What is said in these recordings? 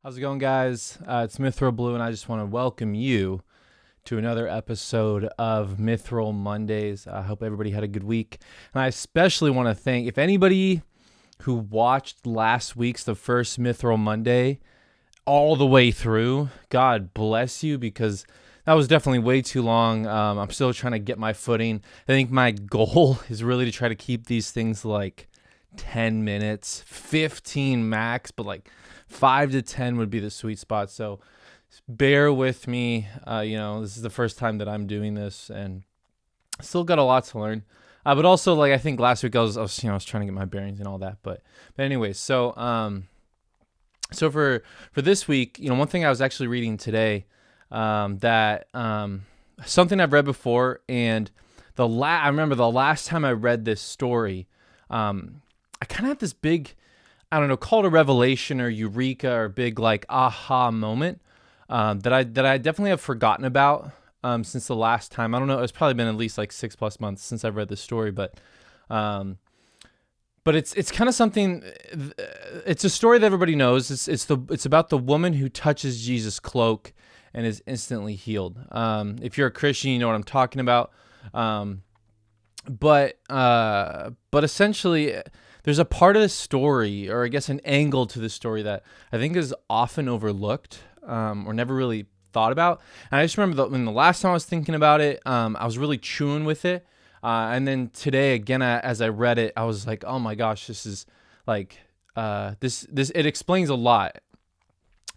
How's it going, guys? It's Mithril Blue, and I just want to welcome you to another episode of Mithril Mondays. I hope everybody had a good week. And I especially want to thank, if anybody who watched last week's, the first Mithril Monday, all the way through, God bless you, because that was definitely way too long. I'm still trying to get my footing. I think my goal is really to try to keep these things like 10 minutes, 15 max, but like 5 to 10 would be the sweet spot. So bear with me. This is the first time that I'm doing this and still got a lot to learn. But also, like, I think last week I was trying to get my bearings and all that. But anyways, so for this week, one thing I was actually reading today, that something I've read before, and I remember the last time I read this story, I kind of had this big, I don't know, call it a revelation or eureka or big like aha moment that I definitely have forgotten about since the last time. I don't know, it's probably been at least like 6+ months since I've read this story, but it's kind of something. It's a story that everybody knows. It's about the woman who touches Jesus' cloak and is instantly healed. If you're a Christian, you know what I'm talking about. But essentially, there's a part of the story, or I guess an angle to the story, that I think is often overlooked or never really thought about. And I just remember when the last time I was thinking about it, I was really chewing with it. And then today, again, as I read it, I was like, oh my gosh, this is like, it explains a lot.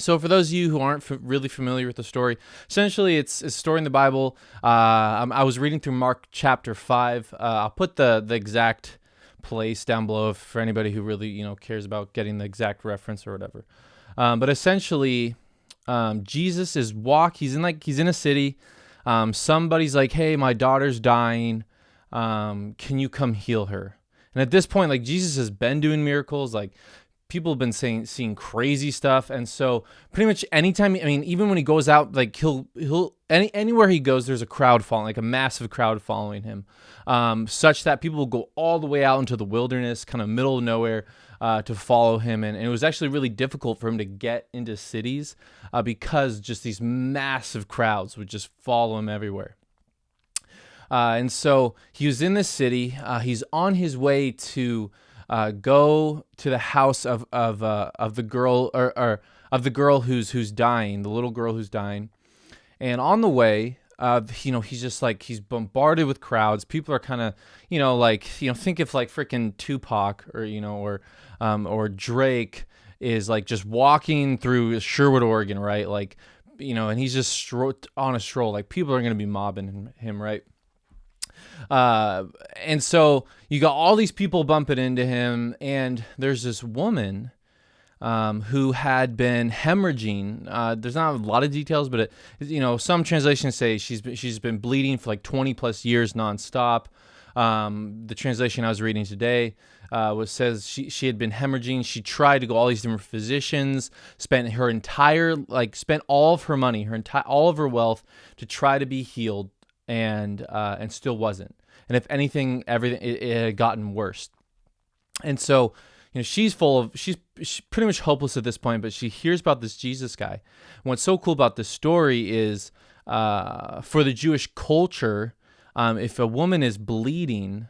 So for those of you who aren't really familiar with the story, essentially it's a story in the Bible. I was reading through Mark chapter 5. I'll put the exact place down below for anybody who really cares about getting the exact reference or whatever. But essentially, Jesus is he's in a city. Somebody's like, hey, my daughter's dying. Can you come heal her? And at this point, like, Jesus has been doing miracles, like people have been seeing crazy stuff. And so pretty much anytime, even when he goes out, like anywhere he goes, there's a crowd following, like a massive crowd following him, such that people will go all the way out into the wilderness, kind of middle of nowhere, to follow him. And it was actually really difficult for him to get into cities because just these massive crowds would just follow him everywhere. And so he was in this city. He's on his way to go to the house of the girl, or of the girl who's dying, the little girl who's dying. And on the way, he's just like, he's bombarded with crowds. People are kind of, think if like freaking Tupac or Drake is like just walking through Sherwood, Oregon, right? Like, and he's just on a stroll. Like, people are going to be mobbing him, right? And so you got all these people bumping into him, and there's this woman who had been hemorrhaging. There's not a lot of details, but some translations say she's been bleeding for like 20+ years nonstop. The translation I was reading today says she had been hemorrhaging. She tried to go all these different physicians, spent all of her money, all of her wealth to try to be healed, and still wasn't. And if anything, it had gotten worse. And so, she's pretty much hopeless at this point, but she hears about this Jesus guy. And what's so cool about this story is, for the Jewish culture, if a woman is bleeding,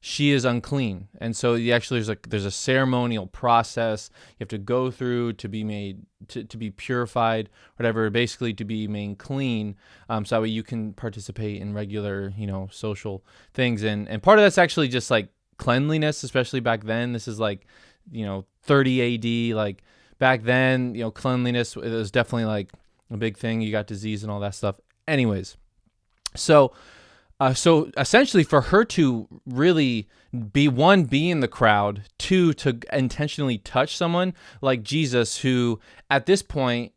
she is unclean. And so there's a ceremonial process you have to go through to be made to be purified, whatever, basically to be made clean, so that way you can participate in regular, social things. And part of that's actually just like cleanliness, especially back then. This is like, 30 AD, like back then, cleanliness, it was definitely like a big thing. You got disease and all that stuff. Anyways, so essentially, for her to really be in the crowd, two, to intentionally touch someone like Jesus, who at this point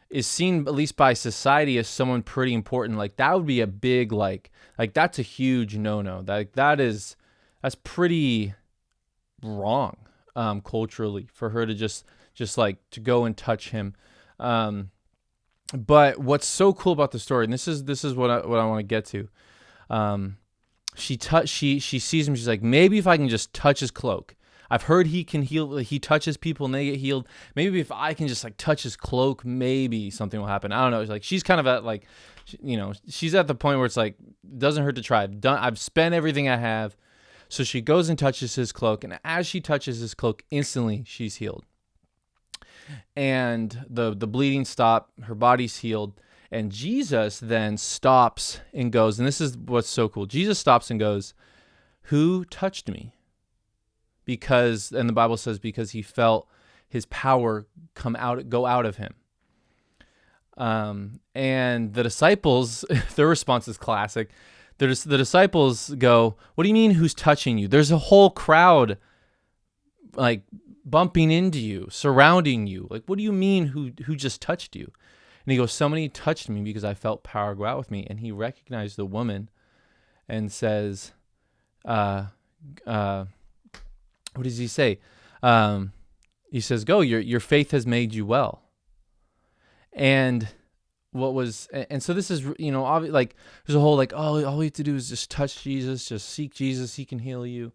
is seen, at least by society, as someone pretty important, like that would be a big like that's a huge no-no. That's pretty wrong culturally, for her to just like to go and touch him. But what's so cool about the story, and this is what I want to get to. She sees him. She's like, maybe if I can just touch his cloak, I've heard he can heal. Like, he touches people and they get healed. Maybe if I can just like touch his cloak, maybe something will happen. I don't know. It's like she's kind of at like, she's at the point where it's like, doesn't hurt to try. I've spent everything I have. So she goes and touches his cloak, and as she touches his cloak, instantly she's healed. And the bleeding stopped, her body's healed, and Jesus then stops and goes, and this is what's so cool. Jesus stops and goes, "Who touched me?" Because, and the Bible says, because he felt his power go out of him. And the disciples, their response is classic. The disciples go, "What do you mean, who's touching you? There's a whole crowd like bumping into you, surrounding you. Like, what do you mean who just touched you?" And he goes, "Somebody touched me because I felt power go out with me." And he recognized the woman and says, what does he say? He says, "Go, your faith has made you well." And so this is, like, there's a whole like, oh, all you have to do is just touch Jesus, just seek Jesus, he can heal you.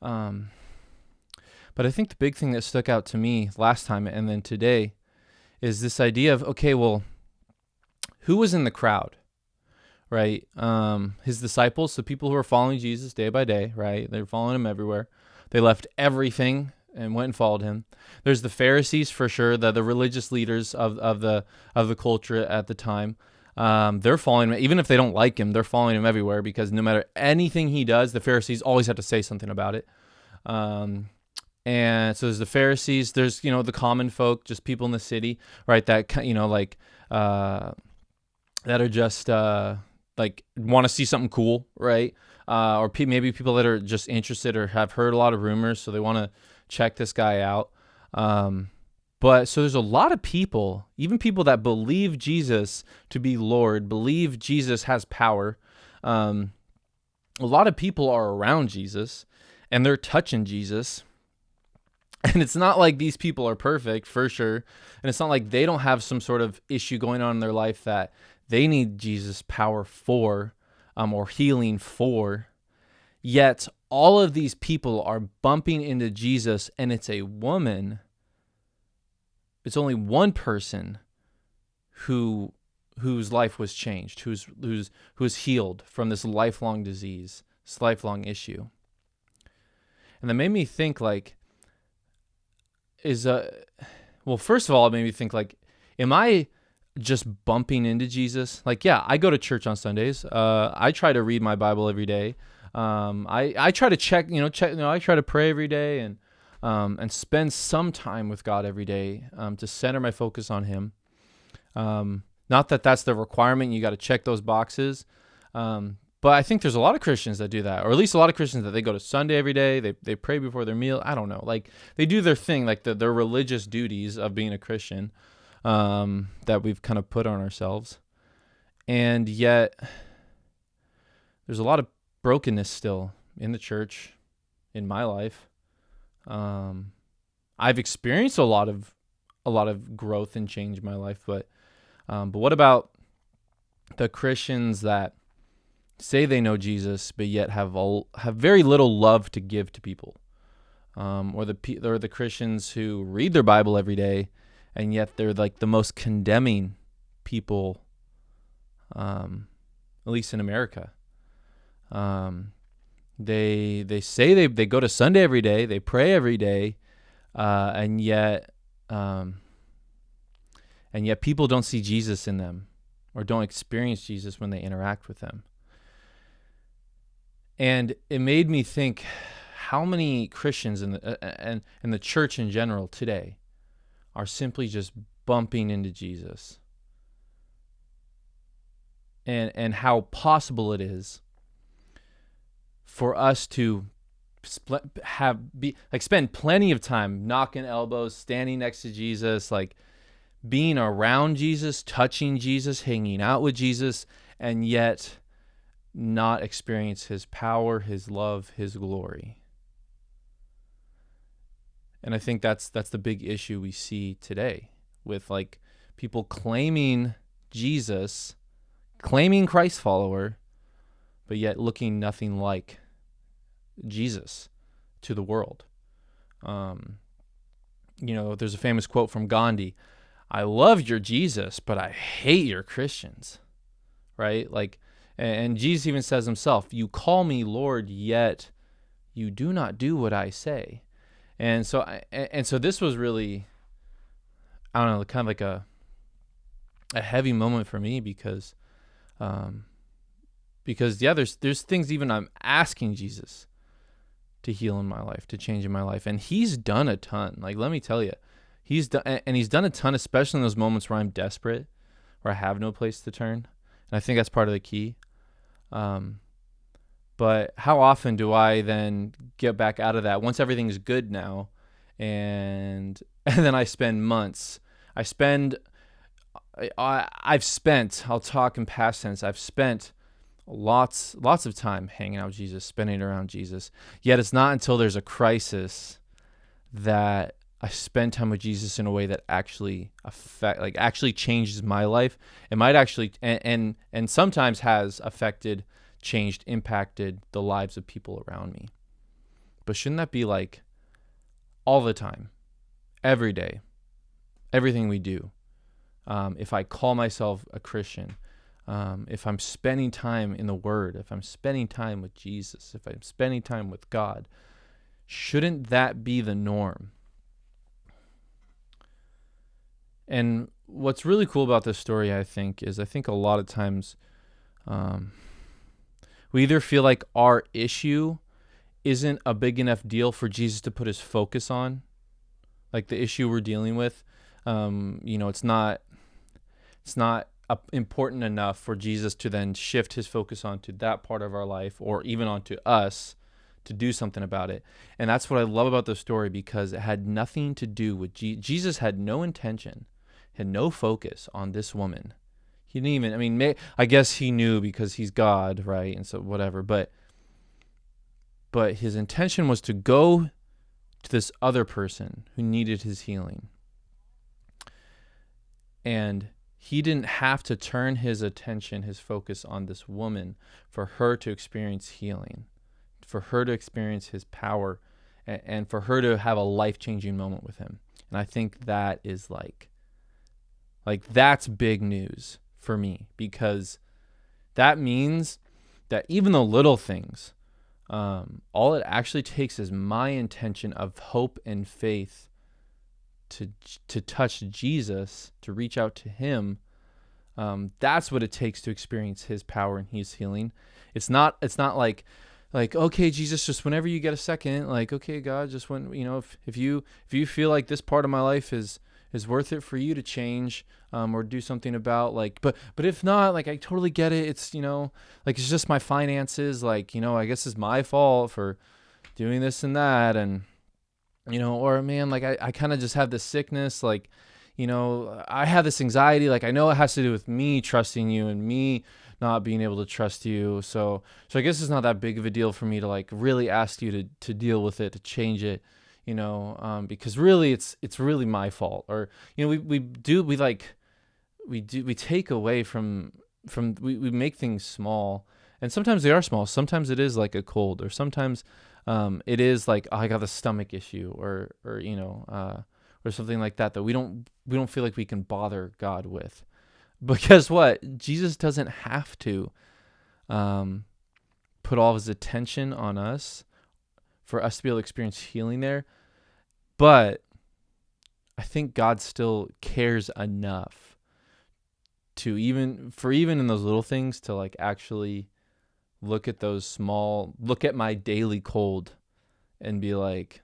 But I think the big thing that stuck out to me last time and then today is this idea of, okay, well, who was in the crowd, right? His disciples, the people who were following Jesus day by day, right? They're following him everywhere. They left everything and went and followed him. There's the Pharisees, for sure, the religious leaders of the culture at the time. They're following him, even if they don't like him. They're following him everywhere because no matter anything he does, the Pharisees always have to say something about it. And so there's the Pharisees. There's the common folk, just people in the city, right? That that are just like want to see something cool, right? Or maybe people that are just interested or have heard a lot of rumors, so they want to check this guy out. But so there's a lot of people, even people that believe Jesus to be Lord, believe Jesus has power. A lot of people are around Jesus and they're touching Jesus. And it's not like these people are perfect, for sure. And it's not like they don't have some sort of issue going on in their life that they need Jesus' power for, or healing for. Yet all of these people are bumping into Jesus, and it's a woman. It's only one person whose life was changed, who's healed from this lifelong disease, this lifelong issue. And that made me think, like, first of all, it made me think, like, am I just bumping into Jesus? Like, yeah, I go to church on Sundays. I try to read my Bible every day. I try to I try to pray every day and spend some time with God every day, to center my focus on him. Not that that's the requirement. You got to check those boxes. But I think there's a lot of Christians that do that, or at least a lot of Christians that they go to Sunday every day. They pray before their meal. I don't know. Like, they do their thing, like their religious duties of being a Christian, that we've kind of put on ourselves. And yet there's a lot of brokenness still in the church, in my life. I've experienced a lot of growth and change in my life, but what about the Christians that say they know Jesus, but yet have very little love to give to people, or the Christians who read their Bible every day, and yet they're like the most condemning people, at least in America. They say they go to Sunday every day, they pray every day, and yet people don't see Jesus in them, or don't experience Jesus when they interact with them. And it made me think, how many Christians in the church in general today are simply just bumping into Jesus, and how possible it is for us to spend plenty of time knocking elbows, standing next to Jesus, like being around Jesus, touching Jesus, hanging out with Jesus, and yet not experience his power, his love, his glory. And I think that's the big issue we see today, with like people claiming Jesus, claiming Christ follower, but yet looking nothing like Jesus to the world. Um, there's a famous quote from Gandhi: "I love your Jesus, but I hate your Christians." Right? Like, and Jesus even says himself, "You call me Lord, yet you do not do what I say." And so this was really, I don't know, kind of like a heavy moment for me um, because yeah, there's things even I'm asking Jesus to heal in my life, to change in my life, and He's done a ton. Like, let me tell you, He's done a ton, especially in those moments where I'm desperate, where I have no place to turn, and I think that's part of the key. Um, but how often do I then get back out of that once everything's good now, and and then I spend months. I've spent. I'll talk in past tense. I've spent lots of time hanging out with Jesus, spending around Jesus. Yet it's not until there's a crisis that I spend time with Jesus in a way that actually actually changes my life. It might actually and sometimes has affected, changed, impacted the lives of people around me. But shouldn't that be like all the time, every day, everything we do? If I call myself a Christian, if I'm spending time in the Word, if I'm spending time with Jesus, if I'm spending time with God, shouldn't that be the norm? And what's really cool about this story, I think a lot of times we either feel like our issue isn't a big enough deal for Jesus to put his focus on, like the issue we're dealing with. It's not important enough for Jesus to then shift his focus onto that part of our life, or even onto us, to do something about it. And that's what I love about the story, because it had nothing to do with Jesus. Had no intention, had no focus on this woman. He didn't even, I guess he knew because he's God, right? And so whatever, but his intention was to go to this other person who needed his healing. And he didn't have to turn his attention, his focus on this woman for her to experience healing, for her to experience his power, and for her to have a life-changing moment with him. And I think that is like that's big news for me, because that means that even the little things, all it actually takes is my intention of hope and faith to touch Jesus, to reach out to him. That's what it takes to experience his power and his healing. It's not like, okay, Jesus, just whenever you get a second, like, okay, God, just when, if you feel like this part of my life is worth it for you to change, or do something about, like, but if not, like, I totally get it. It's, like, it's just my finances, like, I guess it's my fault for doing this and that. And, or man, like, I kind of just have this sickness, like, I have this anxiety, like, I know it has to do with me trusting you and me not being able to trust you. So I guess it's not that big of a deal for me to, like, really ask you to deal with it, to change it, because really it's really my fault. Or, we take away from we make things small, and sometimes they are small. Sometimes it is like a cold, or sometimes it is like, oh, I got a stomach issue, or something like that we don't feel like we can bother God with. But guess what? Jesus doesn't have to put all of his attention on us for us to be able to experience healing there. But I think God still cares enough to even in those little things, to, like, actually look at my daily cold and be like,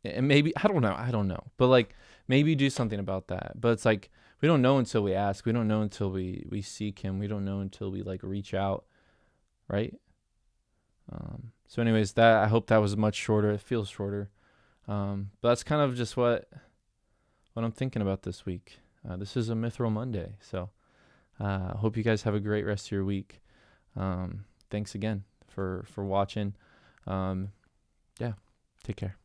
and maybe, I don't know, but, like, maybe do something about that. But it's like, we don't know until we ask. We don't know until we seek him. We don't know until we, like, reach out, right? So anyways, I hope that was much shorter. It feels shorter. But that's kind of just what I'm thinking about this week. This is a Mithril Monday. So I hope you guys have a great rest of your week. Thanks again for watching. Yeah, take care.